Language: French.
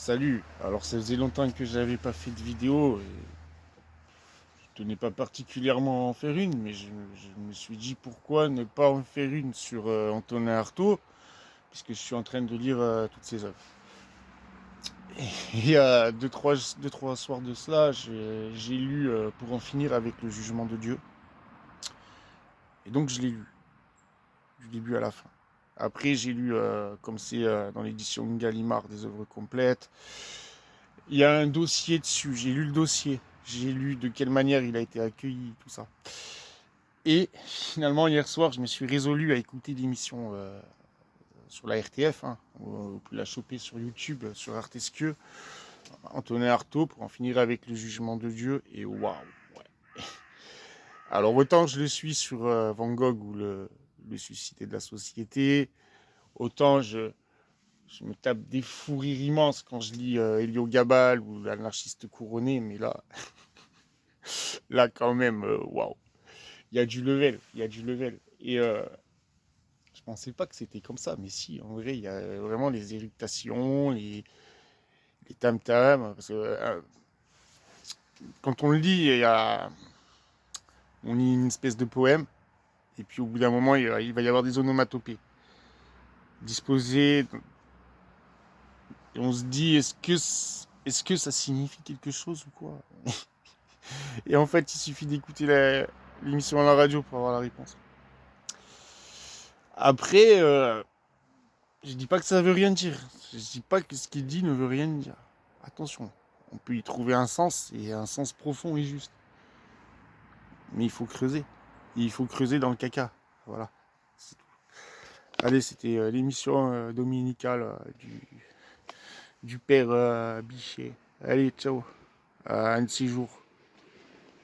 Salut, alors ça faisait longtemps que j'avais pas fait de vidéo et je tenais pas particulièrement à en faire une, mais je me suis dit pourquoi ne pas en faire une sur Antonin Artaud, puisque je suis en train de lire toutes ses œuvres. Et il y a deux, trois soirs de cela, j'ai lu Pour en finir avec le jugement de Dieu, et donc je l'ai lu, du début à la fin. Après, j'ai lu, comme c'est dans l'édition Gallimard, des œuvres complètes. Il y a un dossier dessus, j'ai lu le dossier, j'ai lu de quelle manière il a été accueilli, tout ça. Et finalement, hier soir, je me suis résolu à écouter l'émission sur la RTF, hein. On peut la choper sur YouTube, sur Artesquieu, Antonin Artaud, pour en finir avec le jugement de Dieu. Et waouh, ouais. Alors autant je le suis sur Van Gogh ou le suicide de la société, autant je me tape des fous rires immenses quand je lis Elio Gabal ou l'anarchiste couronné, mais là quand même, waouh, il y a du level, il y a du level. Et je pensais pas que c'était comme ça, mais si, en vrai, il y a vraiment les éructations, les tam-tams, parce que quand on le lit, on lit une espèce de poème, et puis au bout d'un moment, il va y avoir des onomatopées disposées, et on se dit, est-ce que ça signifie quelque chose ou quoi? Et en fait, il suffit d'écouter l'émission à la radio pour avoir la réponse. Après, je dis pas que ça veut rien dire. Je dis pas que ce qu'il dit ne veut rien dire. Attention, on peut y trouver un sens, et un sens profond et juste. Mais il faut creuser. Et il faut creuser dans le caca. Voilà. C'est tout. Allez, c'était l'émission dominicale du père Bichet. Allez, ciao. À un de ces jours.